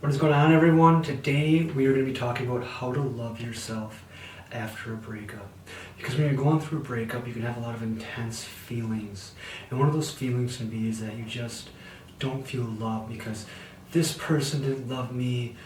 What is going on, everyone? Today we are going to be talking about how to love yourself after a breakup. Because when you're going through a breakup, you can have a lot of intense feelings. And one of those feelings can be is that you just don't feel loved because this person didn't love me.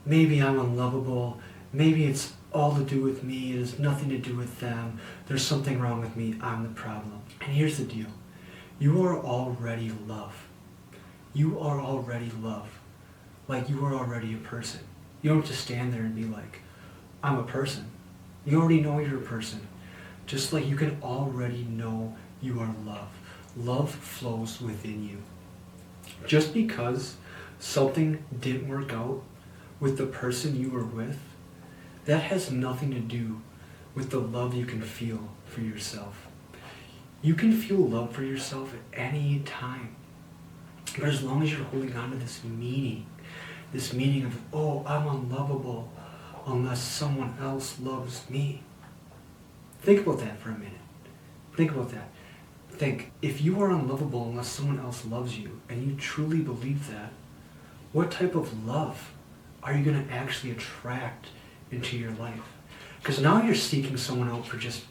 Maybe I'm unlovable. Maybe it's all to do with me. It has nothing to do with them. There's something wrong with me. I'm the problem. And here's the deal. You are already love. You are already love. Like you are already a person. You don't have to stand there and be like, I'm a person. You already know you're a person. Just like you can already know you are love. Love flows within you. Just because something didn't work out with the person you were with, that has nothing to do with the love you can feel for yourself. You can feel love for yourself at any time. But as long as you're holding on to this meaning of, oh, I'm unlovable unless someone else loves me. Think about that for a minute. Think about that. Think, if you are unlovable unless someone else loves you, and you truly believe that, what type of love are you going to actually attract into your life? Because now you're seeking someone out for just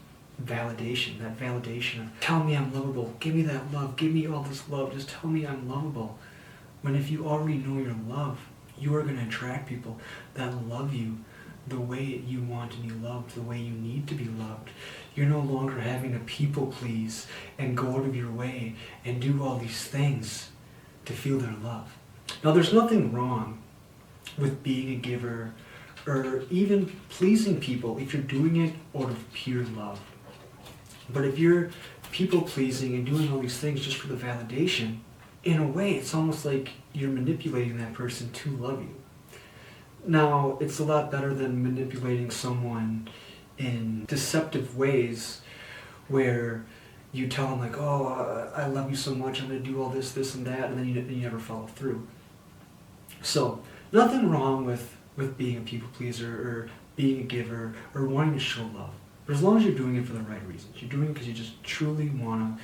validation, that validation of, tell me I'm lovable, give me that love, give me all this love, just tell me I'm lovable. When if you already know you're love, you are going to attract people that love you the way you want to be loved, the way you need to be loved. You're no longer having to people please and go out of your way and do all these things to feel their love. Now, there's nothing wrong with being a giver or even pleasing people if you're doing it out of pure love. But if you're people pleasing and doing all these things just for the validation, in a way, it's almost like you're manipulating that person to love you. Now, it's a lot better than manipulating someone in deceptive ways where you tell them like, oh, I love you so much, I'm going to do all this, this, and that, and then you never follow through. So, nothing wrong with being a people pleaser or being a giver or wanting to show love. But as long as you're doing it for the right reasons, you're doing it because you just truly want to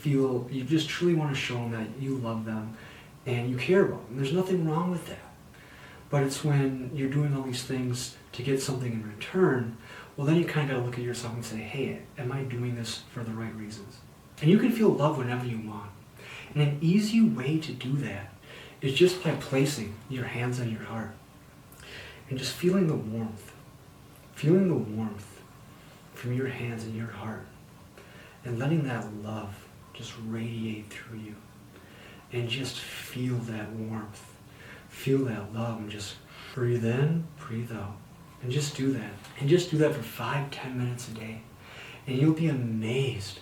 you just truly want to show them that you love them and you care about them. There's nothing wrong with that. But it's when you're doing all these things to get something in return, well then you kind of got to look at yourself and say, hey, am I doing this for the right reasons? And you can feel love whenever you want. And an easy way to do that is just by placing your hands on your heart and just feeling the warmth. Feeling the warmth from your hands and your heart. And letting that love just radiate through you. And just feel that warmth. Feel that love and just breathe in, breathe out. And just do that. And just do that for 5-10 minutes a day. And you'll be amazed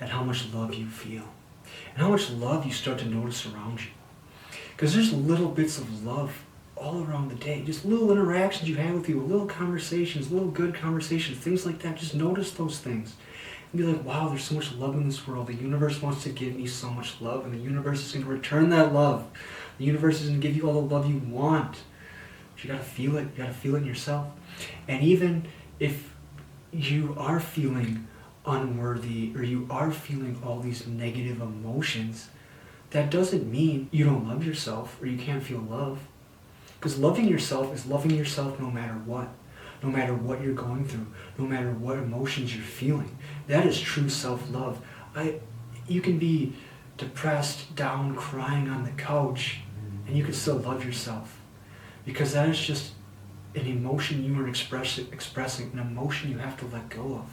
at how much love you feel. And how much love you start to notice around you. Because there's little bits of love all around the day. Just little interactions you have with people, little conversations, little good conversations, things like that. Just notice those things. And be like, wow, there's so much love in this world. The universe wants to give me so much love, and the universe is going to return that love. The universe is going to give you all the love you want. But you got to feel it. You got to feel it in yourself. And even if you are feeling unworthy or you are feeling all these negative emotions, that doesn't mean you don't love yourself or you can't feel love. Because loving yourself is loving yourself no matter what. No matter what you're going through, no matter what emotions you're feeling. That is true self-love. You can be depressed, down, crying on the couch, and you can still love yourself. Because that is just an emotion you are expressing, an emotion you have to let go of.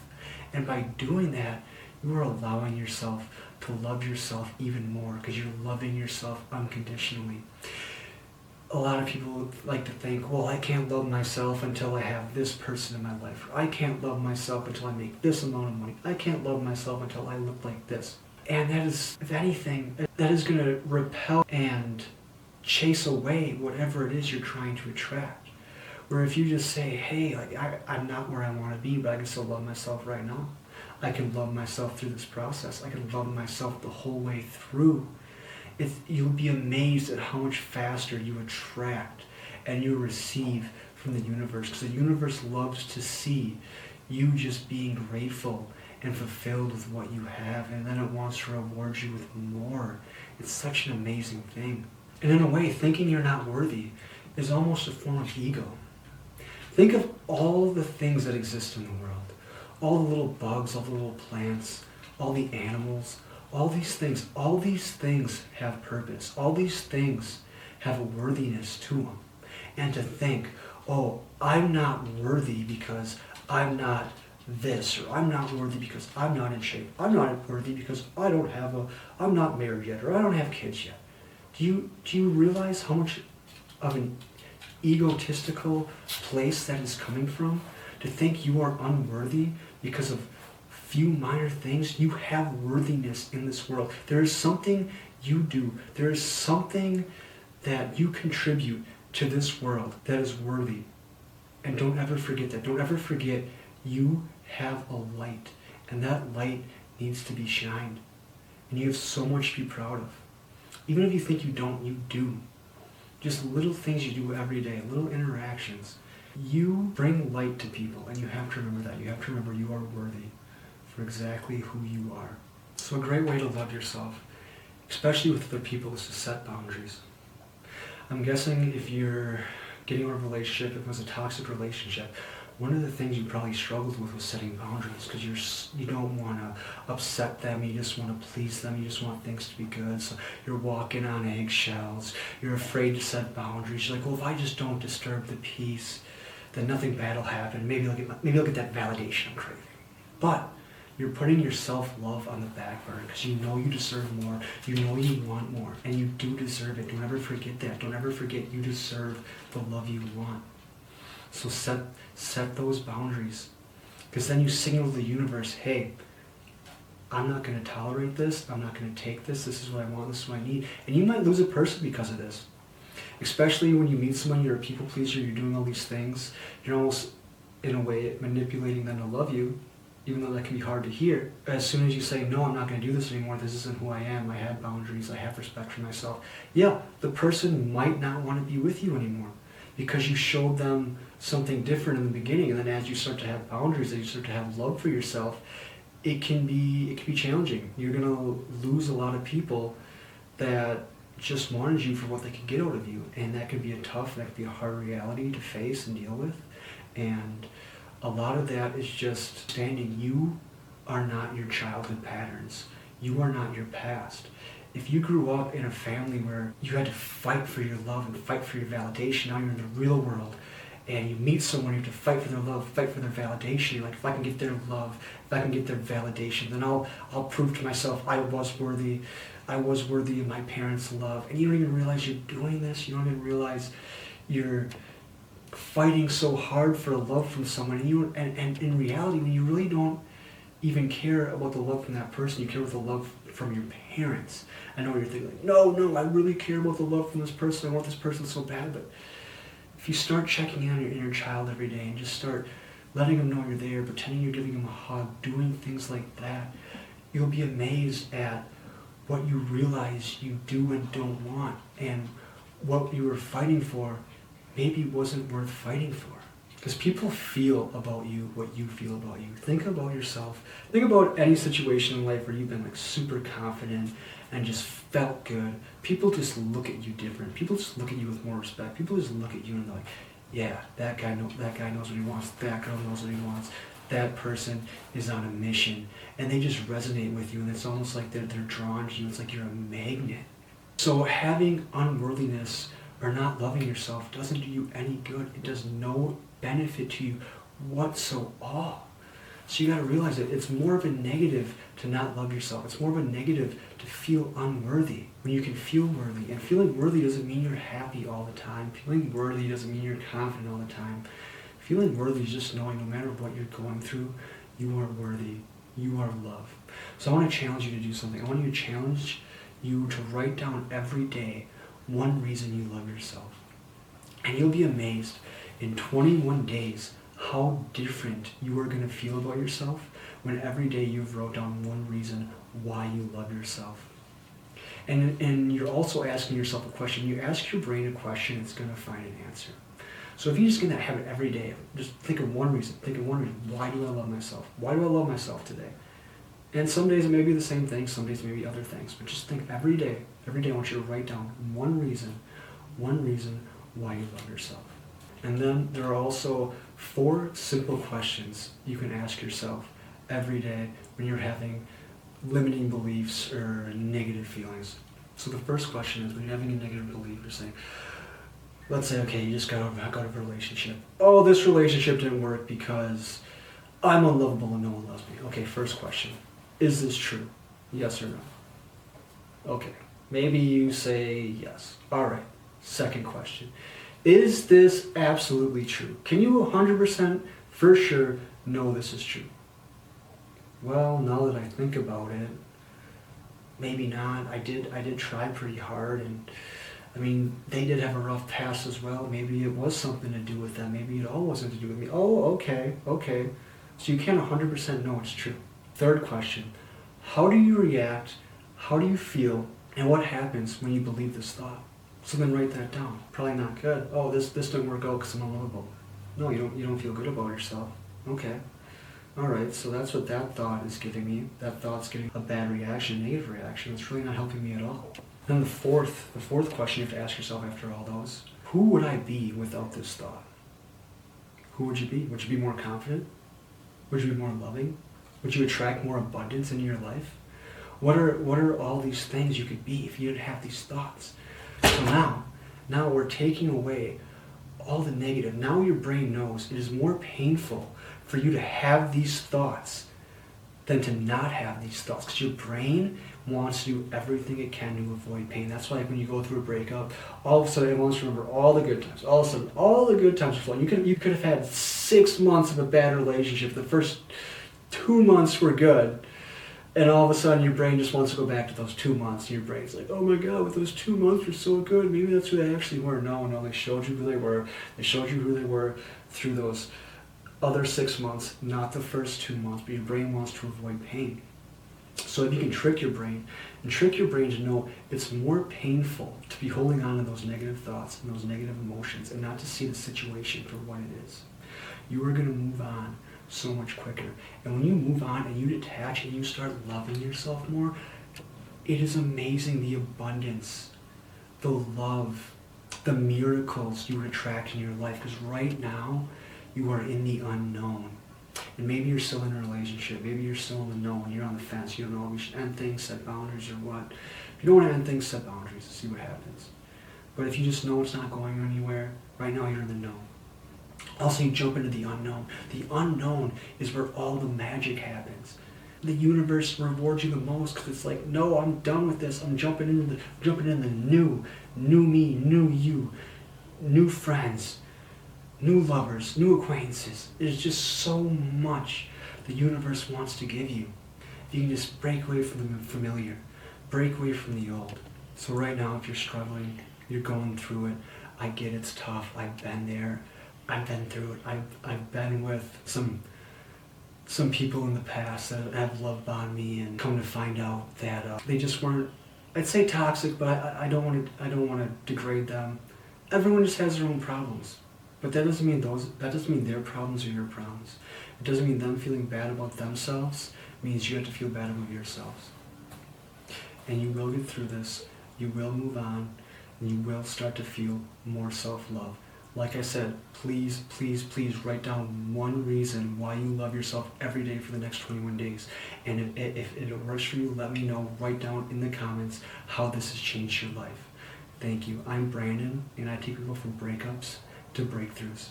And by doing that, you are allowing yourself to love yourself even more because you're loving yourself unconditionally. A lot of people like to think, well, I can't love myself until I have this person in my life. I can't love myself until I make this amount of money. I can't love myself until I look like this. And that is, if anything, that is going to repel and chase away whatever it is you're trying to attract. Where if you just say, hey, I'm not where I want to be, but I can still love myself right now. I can love myself through this process. I can love myself the whole way through. You'll be amazed at how much faster you attract and you receive from the universe. Because the universe loves to see you just being grateful and fulfilled with what you have, and then it wants to reward you with more. It's such an amazing thing. And in a way, thinking you're not worthy is almost a form of ego. Think of all the things that exist in the world. All the little bugs, all the little plants, all the animals, all these things. All these things have purpose. All these things have a worthiness to them. And to think, oh, I'm not worthy because I'm not this, or I'm not worthy because I'm not in shape. I'm not worthy because I'm not married yet, or I don't have kids yet. Do you realize how much of an egotistical place that is coming from? To think you are unworthy because of few minor things. You have worthiness in this world. There is something you do. There is something that you contribute to this world that is worthy. And don't ever forget that. Don't ever forget you have a light, and that light needs to be shined. And you have so much to be proud of. Even if you think you don't, you do. Just little things you do every day, little interactions. You bring light to people, and you have to remember that. You have to remember you are worthy for exactly who you are. So a great way to love yourself, especially with other people, is to set boundaries. I'm guessing if you're getting in a relationship, if it was a toxic relationship, one of the things you probably struggled with was setting boundaries, because you don't want to upset them, you just want to please them, you just want things to be good, so you're walking on eggshells, you're afraid to set boundaries, you're like, well, if I just don't disturb the peace, then nothing bad will happen, maybe I'll get that validation I'm craving. But you're putting your self-love on the back burner because you know you deserve more, you know you want more, and you do deserve it. Don't ever forget that. Don't ever forget you deserve the love you want. So set those boundaries, because then you signal to the universe, hey, I'm not going to tolerate this, I'm not going to take this, this is what I want, this is what I need. And you might lose a person because of this. Especially when you meet someone, you're a people pleaser, you're doing all these things, you're almost, in a way, manipulating them to love you, even though that can be hard to hear. As soon as you say, no, I'm not going to do this anymore, this isn't who I am, I have boundaries, I have respect for myself. Yeah, the person might not want to be with you anymore because you showed them something different in the beginning, and then as you start to have boundaries, as you start to have love for yourself, it can be challenging. You're going to lose a lot of people that just wanted you for what they could get out of you, and that can be that could be a hard reality to face and deal with. And a lot of that is just standing. You are not your childhood patterns. You are not your past. If you grew up in a family where you had to fight for your love and fight for your validation, now you're in the real world and you meet someone, you have to fight for their love, fight for their validation. You're like, if I can get their love, if I can get their validation, then I'll prove to myself I was worthy of my parents' love. And you don't even realize you're doing this. You don't even realize you're fighting so hard for love from someone, and in reality, when you really don't even care about the love from that person, you care about the love from your parents. I know you're thinking, like, no, I really care about the love from this person, I want this person so bad, but if you start checking in on your inner child every day and just start letting them know you're there, pretending you're giving them a hug, doing things like that, you'll be amazed at what you realize you do and don't want, and what you were fighting for maybe wasn't worth fighting for. Because people feel about you what you feel about you. Think about yourself. Think about any situation in life where you've been like super confident and just felt good. People just look at you different. People just look at you with more respect. People just look at you and they're like, yeah, that guy knows what he wants. That girl knows what he wants. That person is on a mission. And they just resonate with you, and it's almost like they're drawn to you. It's like you're a magnet. So having unworthiness or not loving yourself doesn't do you any good. It does no benefit to you whatsoever. So you got to realize that it's more of a negative to not love yourself. It's more of a negative to feel unworthy when you can feel worthy. And feeling worthy doesn't mean you're happy all the time. Feeling worthy doesn't mean you're confident all the time. Feeling worthy is just knowing no matter what you're going through, you are worthy. You are loved. So I want to challenge you to do something. I want you to challenge you to write down every day one reason you love yourself. And you'll be amazed in 21 days how different you are going to feel about yourself when every day you've wrote down one reason why you love yourself. And you're also asking yourself a question. You ask your brain a question, it's going to find an answer. So if you just get that habit every day, just think of one reason. Why do I love myself? Why do I love myself today? And some days it may be the same thing, some days it may be other things. But just think every day I want you to write down one reason why you love yourself. And then there are also 4 simple questions you can ask yourself every day when you're having limiting beliefs or negative feelings. So the first question is, when you're having a negative belief, you're saying, let's say, okay, you just got out of a relationship. Oh, this relationship didn't work because I'm unlovable and no one loves me. Okay, first question. Is this true? Yes or no? Okay, maybe you say yes. All right, second question. Is this absolutely true? Can you 100% for sure know this is true? Well, now that I think about it, maybe not. I did try pretty hard, and I mean, they did have a rough past as well. Maybe it was something to do with them. Maybe it all wasn't to do with me. Oh, okay. So you can't 100% know it's true. Third question. How do you react? How do you feel? And what happens when you believe this thought? So then write that down. Probably not good. Oh, this didn't work out because I'm unlovable. No, you don't feel good about yourself. Okay. All right, so that's what that thought is giving me. That thought's getting a bad reaction, negative reaction. It's really not helping me at all. Then the fourth question you have to ask yourself after all those, who would I be without this thought? Who would you be? Would you be more confident? Would you be more loving? Would you attract more abundance into your life? What are all these things you could be if you didn't have these thoughts? So now we're taking away all the negative. Now your brain knows it is more painful for you to have these thoughts than to not have these thoughts, because your brain wants to do everything it can to avoid pain. That's why when you go through a breakup, all of a sudden it wants to remember all the good times. All of a sudden, all the good times are flowing. You could have had 6 months of a bad relationship. The first 2 months were good, and all of a sudden your brain just wants to go back to those 2 months. And your brain's like, oh my God, but those 2 months were so good. Maybe that's who they actually were. No, they showed you who they were. They showed you who they were through those other 6 months, not the first 2 months, but your brain wants to avoid pain. So if you can trick your brain, and trick your brain to know it's more painful to be holding on to those negative thoughts and those negative emotions and not to see the situation for what it is, you are going to move on so much quicker. And when you move on and you detach and you start loving yourself more, it is amazing the abundance, the love, the miracles you would attract in your life. Because right now, you are in the unknown. And maybe you're still in a relationship. Maybe you're still in the known. You're on the fence. You don't know if you should end things, set boundaries, or what. If you don't want to end things, set boundaries and see what happens. But if you just know it's not going anywhere, right now you're in the known. Also, you jump into the unknown. The unknown is where all the magic happens. The universe rewards you the most because it's like, no, I'm done with this. I'm jumping into the new me, new you, new friends, new lovers, new acquaintances. There's just so much the universe wants to give you. You can just break away from the familiar, break away from the old. So right now, if you're struggling, you're going through it, I get it's tough. I've been there. I've been through it. I've been with some people in the past that have love bombed me, and come to find out that they just weren't, I'd say toxic, but I don't want to degrade them. Everyone just has their own problems. But that doesn't mean their problems are your problems. It doesn't mean them feeling bad about themselves. It means you have to feel bad about yourselves. And you will get through this. You will move on. And you will start to feel more self-love. Like I said, please, please, please write down one reason why you love yourself every day for the next 21 days. And if it works for you, let me know. Write down in the comments how this has changed your life. Thank you. I'm Brandon, and I take people from breakups to breakthroughs.